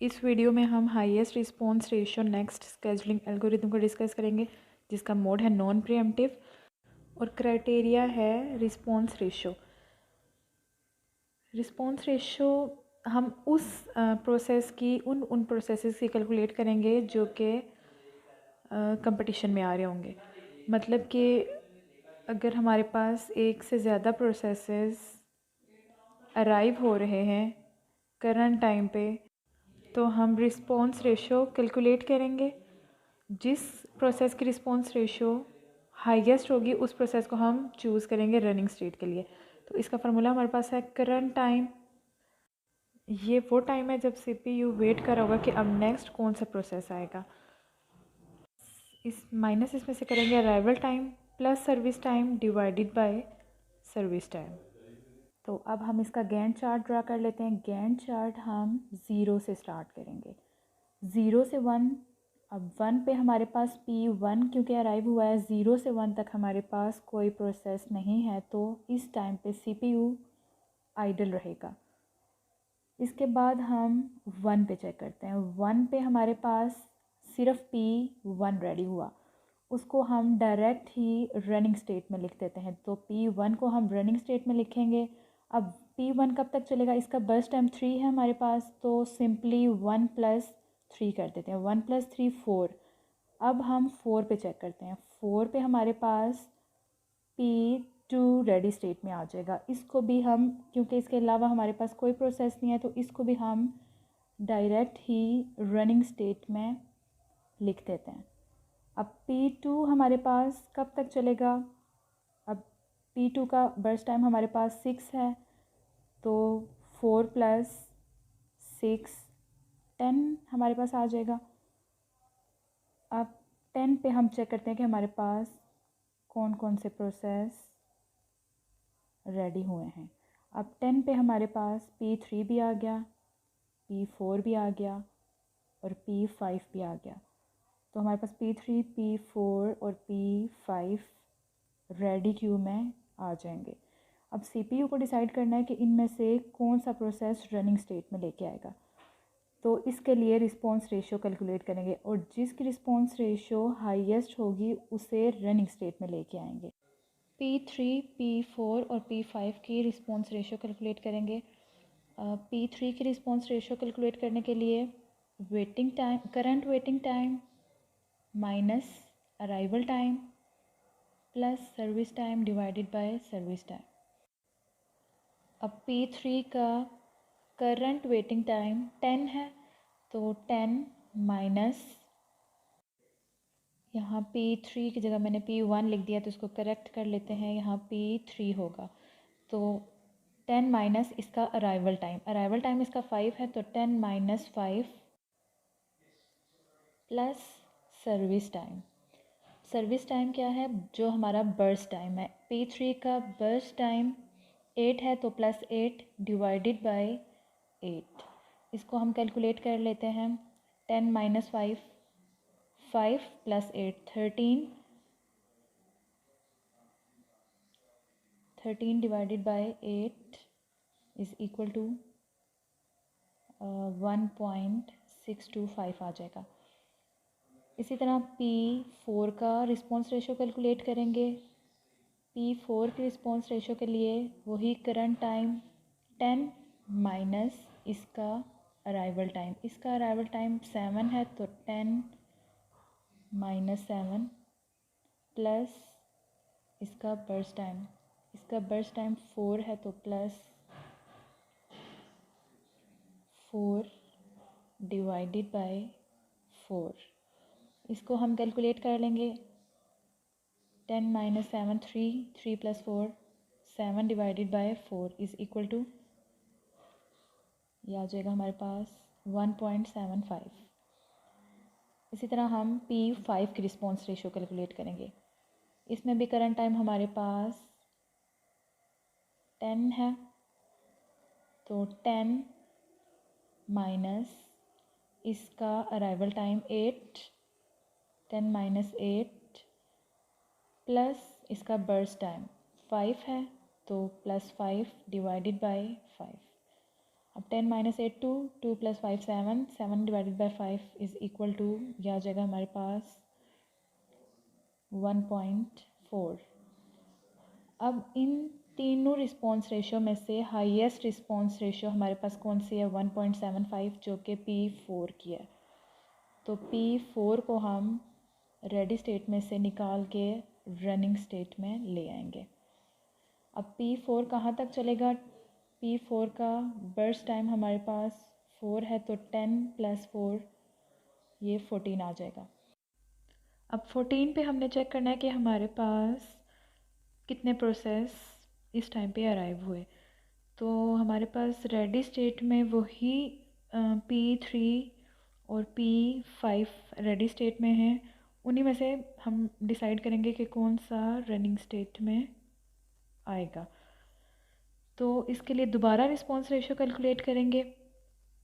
इस वीडियो में हम highest response ratio next scheduling algorithm को डिस्कस करेंगे, जिसका मोड है नॉन प्रीएम्प्टिव और क्राइटेरिया है रिस्पॉन्स रेशियो। रिस्पॉन्स रेशियो हम उस प्रोसेस की उन प्रोसेसेस की कैलकुलेट करेंगे जो कि कंपटीशन में आ रहे होंगे। मतलब कि अगर हमारे पास एक से ज़्यादा प्रोसेसेस अराइव हो रहे हैं करंट टाइम पे, तो हम रिस्पॉन्स रेशियो कैलकुलेट करेंगे। जिस प्रोसेस की रिस्पॉन्स रेशियो हाईएस्ट होगी उस प्रोसेस को हम चूज़ करेंगे रनिंग स्टेट के लिए। तो इसका फार्मूला हमारे पास है करंट टाइम। ये वो टाइम है जब सीपीयू वेट कर रहा होगा कि अब नेक्स्ट कौन सा प्रोसेस आएगा। इसमें से करेंगे arrival time plus service time divided by service time. तो अब हम इसका गैंट चार्ट ड्रा कर लेते हैं। गैंट चार्ट हम 0 से स्टार्ट करेंगे, 0 से 1। अब 1 पे हमारे पास P1 क्योंकि अराइव हुआ है, 0 से 1 तक हमारे पास कोई प्रोसेस नहीं है, तो इस टाइम पे CPU आइडल रहेगा। इसके बाद हम 1 पे चेक करते हैं। 1 पे हमारे पास सिर्फ P1 रेडी हुआ, उसको हम डायरेक्ट ही रनिंग स्टेट में लिख देते हैं। तो P1 को हम रनिंग स्टेट में लिखेंगे। अब P1 कब तक चलेगा, इसका बर्स्ट टाइम 3 है हमारे पास, तो सिंपली 1 + 3 कर देते हैं। 1 + 3 4। अब हम 4 पे चेक करते हैं। 4 पे हमारे पास P2 रेडी स्टेट में आ जाएगा। इसको भी हम, क्योंकि इसके अलावा हमारे पास कोई प्रोसेस नहीं है, तो इसको भी हम डायरेक्ट ही रनिंग स्टेट में लिख देते हैं। अब P2 हमारे पास कब तक चलेगा, अब P2 का बर्स्ट टाइम हमारे पास 6 है, तो 4 + 6 10 हमारे पास आ जाएगा। अब 10 पे हम चेक करते हैं कि हमारे पास कौन कौन से प्रोसेस रेडी हुए हैं। अब 10 पे हमारे पास P3 भी आ गया, P4 भी आ गया और P5 भी आ गया। तो हमारे पास P3, P4 और P5 रेडी क्यू में आ जाएंगे। अब CPU को डिसाइड करना है कि इनमें से कौन सा प्रोसेस रनिंग स्टेट में लेके आएगा। तो इसके लिए रिस्पॉन्स रेशियो कैलकुलेट करेंगे और जिसकी रिस्पॉन्स रेशियो हाईएस्ट होगी उसे रनिंग स्टेट में लेके आएंगे। P3, P4 और P5 की रिस्पॉन्स रेशियो कैलकुलेट करेंगे। P3 की रिस्पॉन्स रेशियो कैलकुलेट करने के लिए waiting time, current waiting time minus arrival time plus service time divided by service time. अब P3 का करंट वेटिंग टाइम 10 है, तो 10 माइनस, यहाँ P3 की जगह मैंने P1 लिख दिया, तो इसको करेक्ट कर लेते हैं, यहाँ P3 होगा। तो 10 माइनस इसका अराइवल टाइम इसका 5 है, तो 10 - 5 plus service time. Service time क्या है, जो हमारा बर्स्ट टाइम है। P3 का बर्स्ट टाइम 8 है, तो प्लस 8 डिवाइडेड बाय 8। इसको हम कैलकुलेट कर लेते हैं। 10 - 5, 5 + 8 13, 13 divided by 8 is equal to 1.625 आ जाएगा। इसी तरह P4 का रिस्पॉन्स रेशियो कैलकुलेट करेंगे। P4 की रिस्पॉन्स रेशियो के लिए वही करंट टाइम 10 माइनस इसका अराइवल टाइम। इसका अराइवल टाइम 7 है, तो 10 - 7 प्लस इसका बर्स्ट टाइम। इसका बर्स्ट टाइम 4 है, तो प्लस 4 डिवाइडेड बाय 4। इसको हम कैलकुलेट कर लेंगे। 10 - 7 3, 3 + 4 7 divided by 4 is equal to, यह आ जाएगा हमारे पास 1.75। इसी तरह हम P5 की रिस्पॉन्स रेशियो कैलकुलेट करेंगे। इसमें भी करंट टाइम हमारे पास 10 है, तो 10 माइनस इसका अराइवल टाइम 8, 10 - 8 प्लस इसका बर्स्ट टाइम 5 है, तो प्लस 5 डिवाइडेड बाय 5। अब 10 minus 8 2, 2 plus 5 7, 7 divided by 5 is equal to, यह आ जाएगा हमारे पास 1.4। अब इन तीनों रिस्पॉन्स रेशो में से हाईएस्ट रिस्पॉन्स रेशो हमारे पास कौन सी है? 1.75, जो कि P4 की है। तो P4 को हम रेडी स्टेट में से निकाल के रनिंग स्टेट में ले आएंगे। अब P4 कहाँ तक चलेगा? P4 का बर्स्ट टाइम हमारे पास 4 है, तो 10 प्लस 4 ये 14 आ जाएगा। अब 14 पे हमने चेक करना है कि हमारे पास कितने प्रोसेस इस टाइम पे अराइव हुए। तो हमारे पास रेडी स्टेट में वही P3 और P5 रेडी स्टेट में हैं। उन्हीं में से हम डिसाइड करेंगे कि कौन सा रनिंग स्टेट में आएगा। तो इसके लिए दोबारा रिस्पॉन्स रेशो कैलकुलेट करेंगे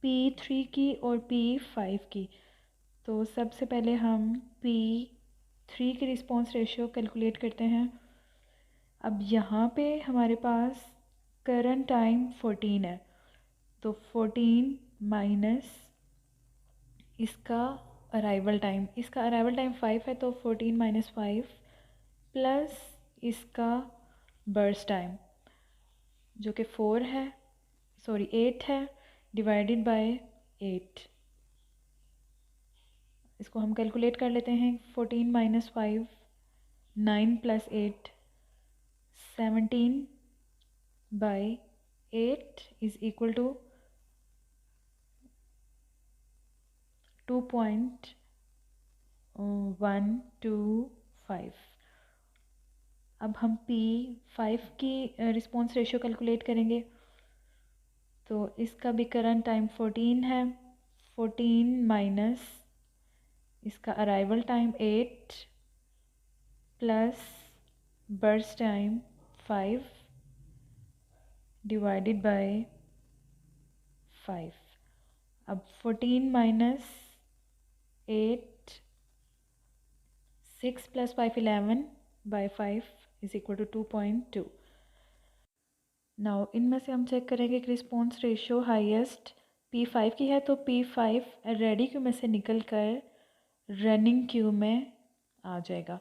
P3 की और P5 की। तो सबसे पहले हम P3 की रिस्पॉन्स रेशो कैलकुलेट करते हैं। अब यहाँ पे हमारे पास करंट टाइम 14 है, तो 14 माइनस इसका अराइवल टाइम, इसका अराइवल टाइम 5 है, तो 14 माइनस 5 प्लस इसका बर्स्ट टाइम जो कि 8 है, डिवाइडेड बाय 8। इसको हम कैलकुलेट कर लेते हैं। 14 minus 5 9 plus 8 17 by 8 is equal to 2.125। अब हम P5 की रिस्पॉन्स रेशो कैलकुलेट करेंगे। तो इसका भी करंट टाइम 14 है, 14 माइनस इसका arrival time 8 plus burst time 5 divided by 5। अब 14 minus 8 6 plus 5 11 by 5 is equal to 2.2। Now इनमें से हम चेक करेंगे कि रिस्पॉन्स रेशो हाईएस्ट P5 की है, तो P5 रेडी क्यू में से निकल कर रनिंग क्यू में आ जाएगा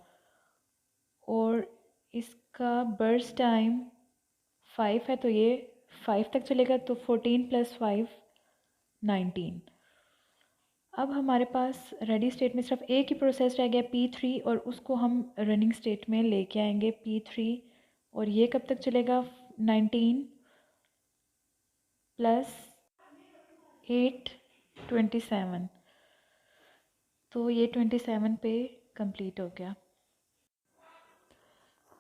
और इसका बर्स्ट टाइम 5 है, तो ये 5 तक चलेगा, तो 14 प्लस 5 19। अब हमारे पास रेडी स्टेट में सिर्फ एक ही प्रोसेस रह गया P3, और उसको हम रनिंग स्टेट में लेके आएंगे P3, और ये कब तक चलेगा? 19 प्लस 8 27, तो ये 27 पे कंप्लीट हो गया।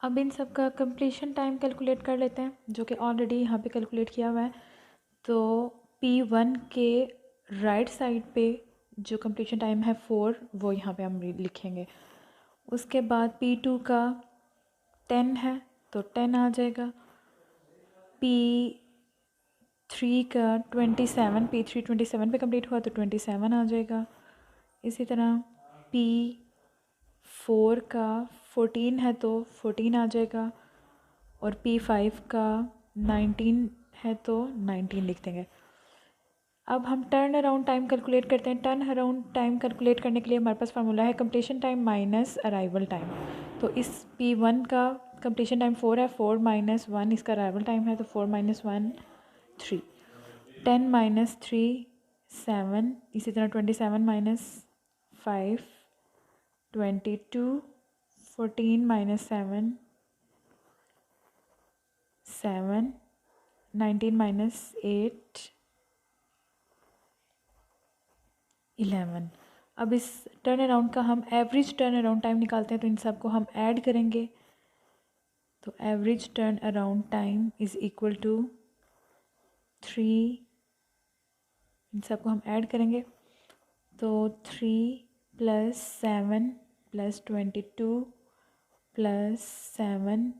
अब इन सब का कंप्लीशन टाइम कैलकुलेट कर लेते हैं, जो कि ऑलरेडी यहाँ पे कैलकुलेट किया हुआ है। तो P1 के राइट साइड पे जो कंप्लीशन टाइम है 4, वो यहाँ पे हम लिखेंगे। उसके बाद P2 का 10 है, तो 10 आ जाएगा। P3 का 27, P3 27 पे कंप्लीट हुआ, तो 27 आ जाएगा। इसी तरह P4 का 14 है, तो 14 आ जाएगा, और P5 का 19 है, तो 19 लिख देंगे। अब हम टर्न अराउंड टाइम कैलकुलेट करते हैं। टर्न अराउंड टाइम कैलकुलेट करने के लिए हमारे पास फार्मूला है completion time minus arrival time. तो इस P1 का कंप्लीशन टाइम 4 है, 4 माइनस 1 इसका अराइवल टाइम है, तो 4 माइनस 1 3, 10 माइनस 3 7, इसी तरह 27 माइनस 5 22, 14 माइनस 7 7, 19 माइनस 8 11। अब इस टर्न अराउंड का हम एवरेज टर्न अराउंड टाइम निकालते हैं, तो इन सब को हम ऐड करेंगे। तो average turnaround time is equal to 3, इन सब को हम ऐड करेंगे, तो 3 plus 7 plus 22 plus 7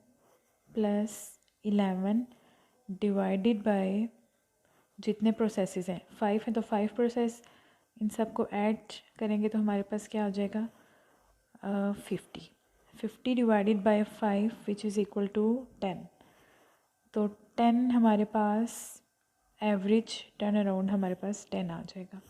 plus 11 divided by जितने प्रोसेसेस हैं 5 हैं, तो 5 प्रोसेस, इन सब को ऐड करेंगे तो हमारे पास क्या आ जाएगा? 50 divided by 5 which is equal to 10। तो 10 हमारे पास एवरेज टर्न अराउंड हमारे पास 10 आ जाएगा।